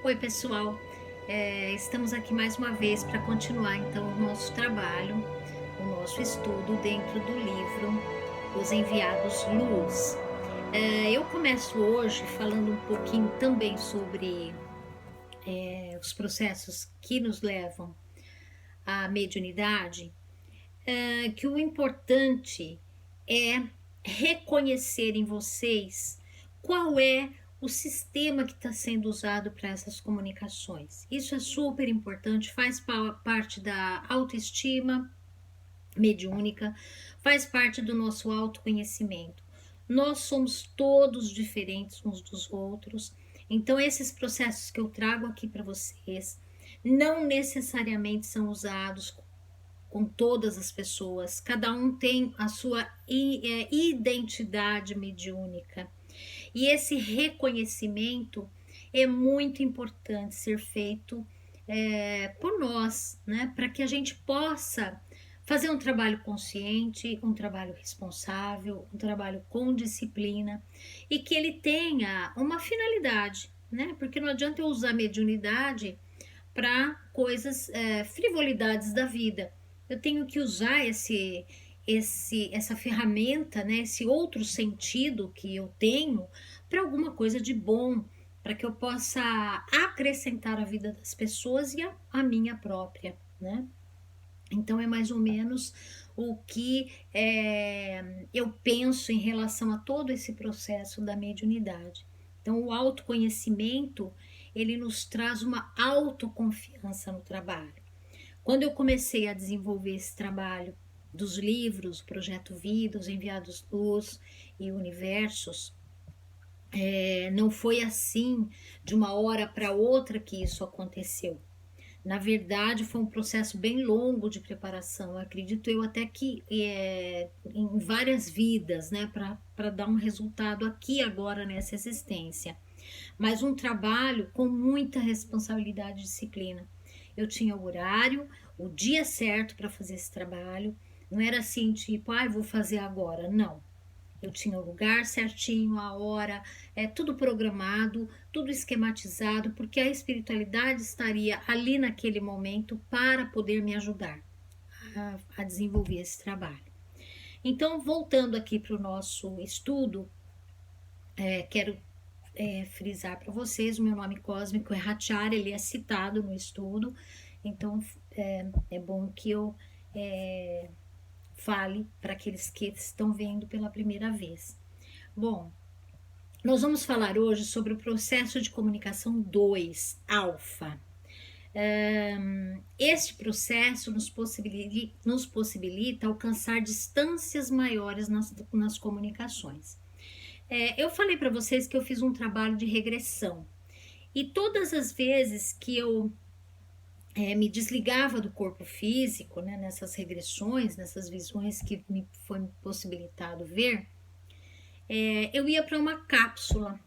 Oi, pessoal. Estamos aqui mais uma vez para continuar então o nosso trabalho, o nosso estudo dentro do livro Os Enviados Luz. Eu começo hoje falando um pouquinho também sobre os processos que nos levam à mediunidade, que o importante é reconhecer em vocês qual é o sistema que está sendo usado para essas comunicações. Isso é super importante, faz parte da autoestima mediúnica, faz parte do nosso autoconhecimento. Nós somos todos diferentes uns dos outros, então esses processos que eu trago aqui para vocês não necessariamente são usados com todas as pessoas, cada um tem a sua identidade mediúnica. E esse reconhecimento é muito importante ser feito por nós, né? Para que a gente possa fazer um trabalho consciente, um trabalho responsável, um trabalho com disciplina e que ele tenha uma finalidade, né? Porque não adianta eu usar mediunidade para coisas, frivolidades da vida. Eu tenho que usar essa ferramenta, né, esse outro sentido que eu tenho para alguma coisa de bom, para que eu possa acrescentar a vida das pessoas e a minha própria, né? Então é mais ou menos o que eu penso em relação a todo esse processo da mediunidade. Então o autoconhecimento ele nos traz uma autoconfiança no trabalho. Quando eu comecei a desenvolver esse trabalho dos livros, o Projeto Vida, os Enviados Luz e Universos, não foi assim de uma hora para outra que isso aconteceu. Na verdade, foi um processo bem longo de preparação. Acredito eu até que em várias vidas, né, para dar um resultado aqui agora nessa existência. Mas um trabalho com muita responsabilidade e disciplina. Eu tinha o horário, o dia certo para fazer esse trabalho. Não era assim, tipo, vou fazer agora. Não. Eu tinha o lugar certinho, a hora, tudo programado, tudo esquematizado, porque a espiritualidade estaria ali naquele momento para poder me ajudar a desenvolver esse trabalho. Então, voltando aqui para o nosso estudo, quero frisar para vocês, o meu nome cósmico é Hachara, ele é citado no estudo, então é bom que eu fale para aqueles que estão vendo pela primeira vez. Bom, nós vamos falar hoje sobre o processo de comunicação 2, alfa. Este processo nos possibilita alcançar distâncias maiores nas comunicações. Eu falei para vocês que eu fiz um trabalho de regressão e todas as vezes que eu me desligava do corpo físico, né, nessas regressões, nessas visões que me foi possibilitado ver, eu ia para uma cápsula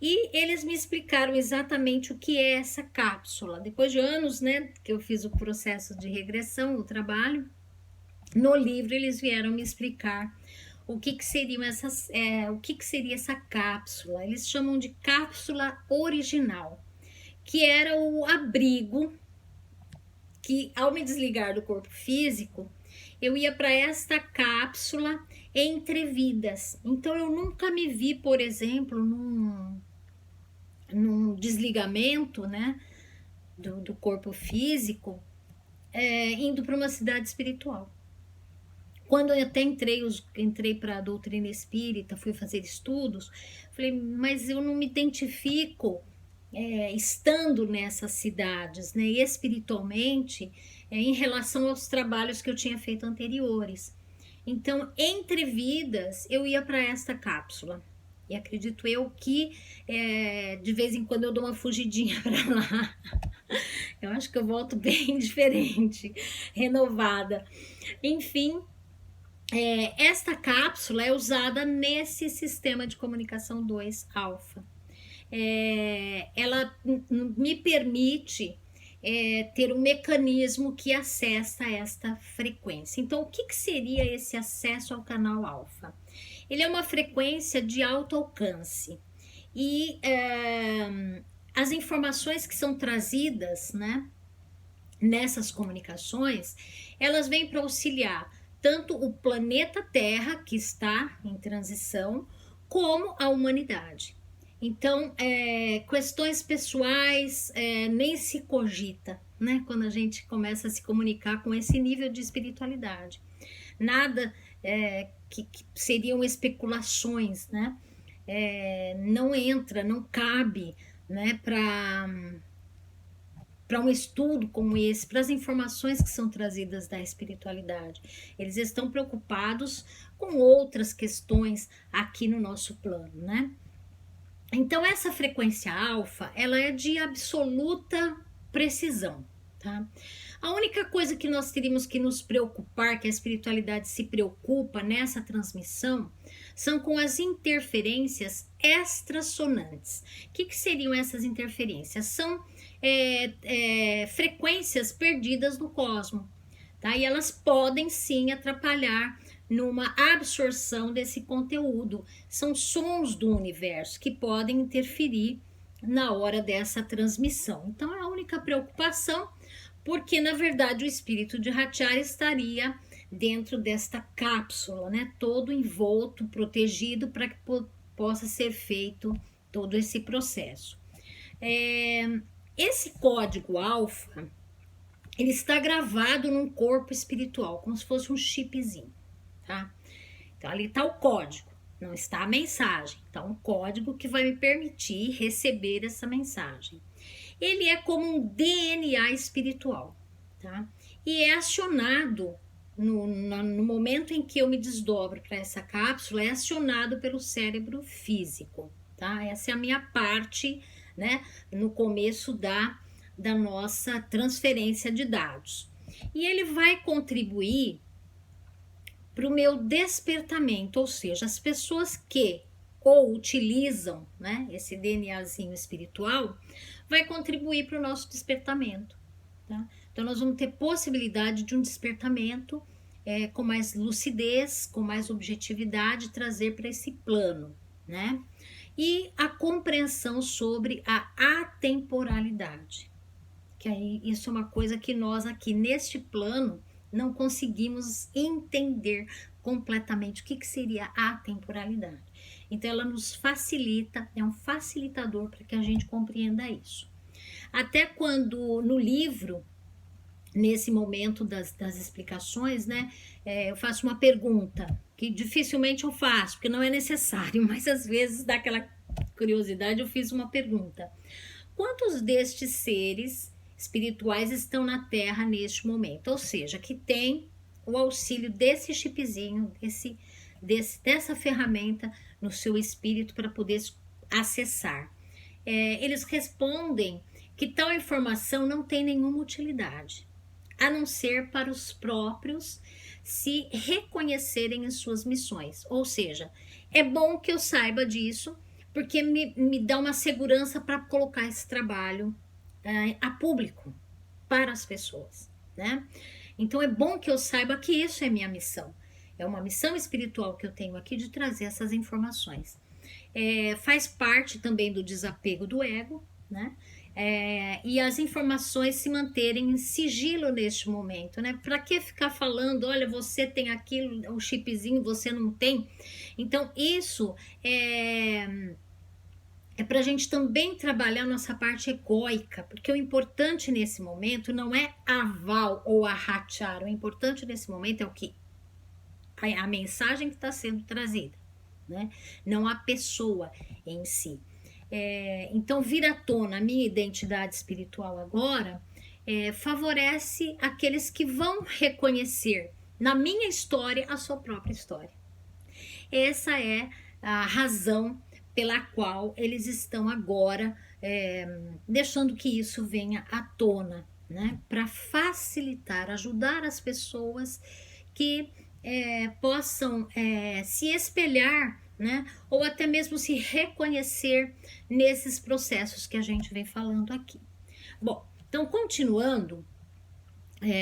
e eles me explicaram exatamente o que é essa cápsula. Depois de anos, né, que eu fiz o processo de regressão, o trabalho, no livro eles vieram me explicar o que seriam o que seria essa cápsula. Eles chamam de cápsula original, que era o abrigo que, ao me desligar do corpo físico, eu ia para esta cápsula entre vidas. Então eu nunca me vi, por exemplo, num desligamento, né, do corpo físico, indo para uma cidade espiritual. Quando eu até entrei para a doutrina espírita, fui fazer estudos, falei, mas eu não me identifico estando nessas cidades, né, espiritualmente, em relação aos trabalhos que eu tinha feito anteriores. Então, entre vidas, eu ia para esta cápsula. E acredito eu que de vez em quando eu dou uma fugidinha para lá. Eu acho que eu volto bem diferente, renovada. Enfim, esta cápsula é usada nesse sistema de comunicação 2 alfa. Ela me permite ter um mecanismo que acessa esta frequência. Então, o que seria esse acesso ao canal alfa? Ele é uma frequência de alto alcance e as informações que são trazidas, né, nessas comunicações, elas vêm para auxiliar tanto o planeta Terra, que está em transição, como a humanidade. Então, questões pessoais nem se cogita, né? Quando a gente começa a se comunicar com esse nível de espiritualidade. Nada que seriam especulações, né? Não entra, não cabe, né? Para um estudo como esse, para as informações que são trazidas da espiritualidade. Eles estão preocupados com outras questões aqui no nosso plano, né? Então, essa frequência alfa, ela é de absoluta precisão, tá? A única coisa que nós teríamos que nos preocupar, que a espiritualidade se preocupa nessa transmissão, são com as interferências extrassonantes. O que seriam essas interferências? São frequências perdidas no cosmos, tá? E elas podem sim atrapalhar numa absorção desse conteúdo. São sons do universo que podem interferir na hora dessa transmissão. Então, é a única preocupação, porque na verdade o espírito de Hachara estaria dentro desta cápsula, né? Todo envolto, protegido, para que possa ser feito todo esse processo. Esse código alfa, ele está gravado num corpo espiritual, como se fosse um chipzinho, tá? Então, ali está o código, não está a mensagem. Então, o código que vai me permitir receber essa mensagem. Ele é como um DNA espiritual, tá? E é acionado no momento em que eu me desdobro para essa cápsula, é acionado pelo cérebro físico, tá? Essa é a minha parte, né, no começo da nossa transferência de dados. E ele vai contribuir para o meu despertamento, ou seja, as pessoas que ou utilizam, né, esse DNAzinho espiritual, vai contribuir para o nosso despertamento, tá? Então, nós vamos ter possibilidade de um despertamento com mais lucidez, com mais objetividade, trazer para esse plano, né? E a compreensão sobre a atemporalidade, que aí isso é uma coisa que nós aqui neste plano não conseguimos entender completamente o que seria a atemporalidade. Então, ela nos facilita, é um facilitador para que a gente compreenda isso. Até quando no livro, nesse momento das explicações, né, eu faço uma pergunta, que dificilmente eu faço, porque não é necessário, mas às vezes dá aquela curiosidade, eu fiz uma pergunta. Quantos destes seres espirituais estão na Terra neste momento? Ou seja, que tem o auxílio desse chipzinho, dessa ferramenta no seu espírito para poder acessar. Eles respondem que tal informação não tem nenhuma utilidade, a não ser para os próprios se reconhecerem em suas missões. Ou seja, é bom que eu saiba disso, porque me dá uma segurança para colocar esse trabalho a público, para as pessoas, né? Então, é bom que eu saiba que isso é minha missão. É uma missão espiritual que eu tenho aqui de trazer essas informações. Faz parte também do desapego do ego, né? E as informações se manterem em sigilo neste momento, né? Para que ficar falando, olha, você tem aquilo, o chipzinho, você não tem? Então, isso é para a gente também trabalhar nossa parte egóica, porque o importante nesse momento não é a Val ou a Hachara, o importante nesse momento é o que a mensagem que está sendo trazida, né? Não a pessoa em si. Então, vir à tona a minha identidade espiritual agora favorece aqueles que vão reconhecer na minha história a sua própria história. Essa é a razão pela qual eles estão agora deixando que isso venha à tona, né? Para facilitar, ajudar as pessoas que possam se espelhar, né? Ou até mesmo se reconhecer nesses processos que a gente vem falando aqui. Bom, então continuando,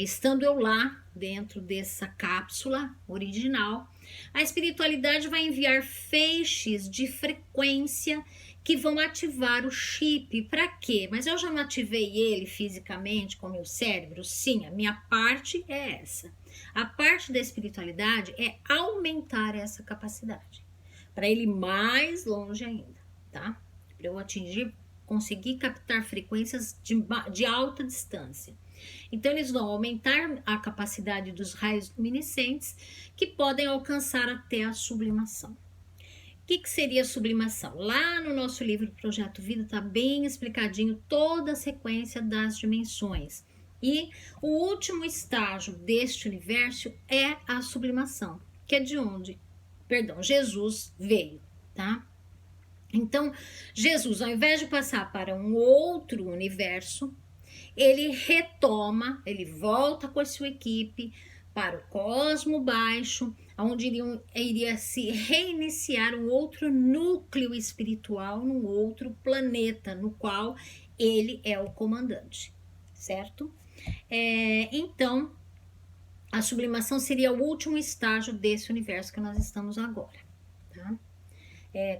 estando eu lá dentro dessa cápsula original, a espiritualidade vai enviar feixes de frequência que vão ativar o chip. Para quê? Mas eu já não ativei ele fisicamente com o meu cérebro? Sim, a minha parte é essa. A parte da espiritualidade é aumentar essa capacidade, para ele ir mais longe ainda, tá? Para eu atingir, conseguir captar frequências de alta distância. Então, eles vão aumentar a capacidade dos raios luminescentes, que podem alcançar até a sublimação. O que seria a sublimação? Lá no nosso livro Projeto Vida está bem explicadinho toda a sequência das dimensões. E o último estágio deste universo é a sublimação, que é de onde, Jesus veio, tá? Então, Jesus, ao invés de passar para um outro universo, ele retoma, ele volta com a sua equipe para o cosmo baixo, onde iria se reiniciar um outro núcleo espiritual, num outro planeta, no qual ele é o comandante, certo? Então, a sublimação seria o último estágio desse universo que nós estamos agora, tá?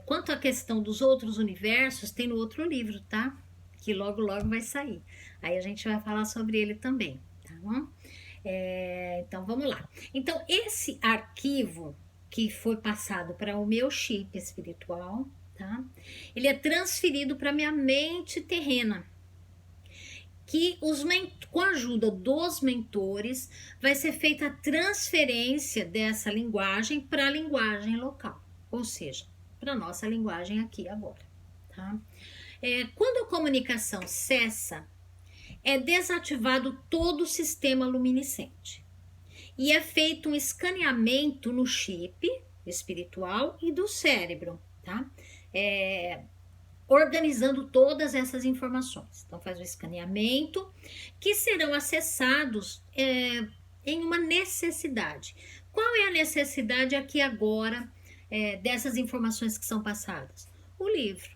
Quanto à questão dos outros universos, tem no outro livro, tá? Que logo, logo vai sair. Aí a gente vai falar sobre ele também, tá bom? Então, vamos lá. Então, esse arquivo que foi passado para o meu chip espiritual, tá? Ele é transferido para minha mente terrena, que com a ajuda dos mentores vai ser feita a transferência dessa linguagem para a linguagem local, ou seja, para a nossa linguagem aqui agora, tá? Quando a comunicação cessa, é desativado todo o sistema luminescente e é feito um escaneamento no chip espiritual e do cérebro, tá? Organizando todas essas informações. Então, faz o escaneamento, que serão acessados em uma necessidade. Qual é a necessidade aqui agora dessas informações que são passadas? O livro.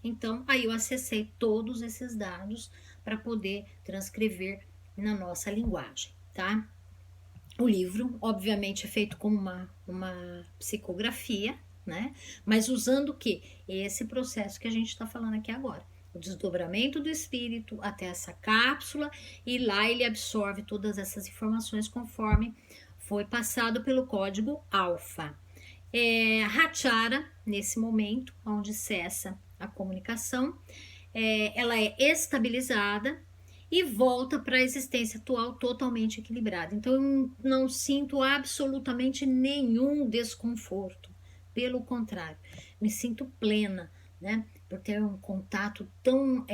Então, aí eu acessei todos esses dados para poder transcrever na nossa linguagem, tá? O livro, obviamente, é feito com uma psicografia, né? Mas usando o quê? Esse processo que a gente está falando aqui agora. O desdobramento do espírito até essa cápsula, e lá ele absorve todas essas informações conforme foi passado pelo código alfa. Hachara, nesse momento, onde cessa a comunicação, ela é estabilizada e volta para a existência atual totalmente equilibrada. Então, eu não sinto absolutamente nenhum desconforto. Pelo contrário, me sinto plena, né? Por ter um contato tão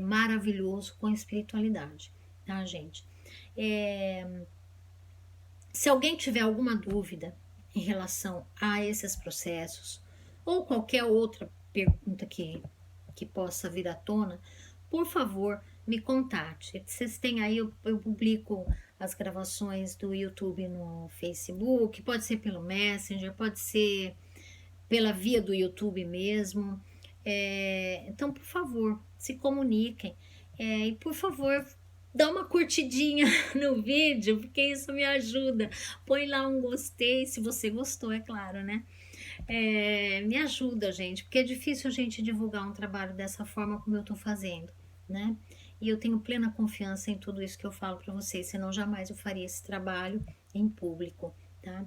maravilhoso com a espiritualidade, tá, gente? Se alguém tiver alguma dúvida em relação a esses processos, ou qualquer outra pergunta que possa vir à tona, por favor, me contate. Vocês têm aí, eu publico as gravações do YouTube no Facebook, pode ser pelo Messenger, pode ser pela via do YouTube mesmo. Então, por favor, se comuniquem. E, por favor, dá uma curtidinha no vídeo, porque isso me ajuda. Põe lá um gostei, se você gostou, é claro, né? Me ajuda, gente, porque é difícil a gente divulgar um trabalho dessa forma como eu tô fazendo, né? E eu tenho plena confiança em tudo isso que eu falo para vocês, senão jamais eu faria esse trabalho em público, tá?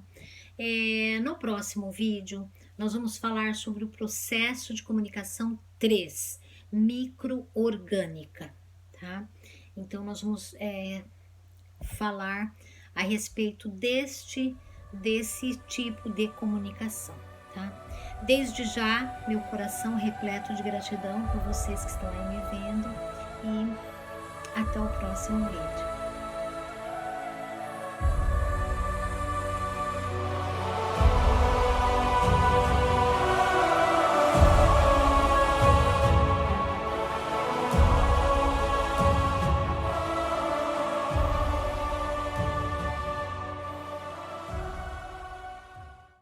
No próximo vídeo, nós vamos falar sobre o processo de comunicação 3, microorgânica, tá? Então, nós vamos falar a respeito desse tipo de comunicação, tá? Desde já, meu coração repleto de gratidão por vocês que estão aí me vendo, e até o próximo vídeo.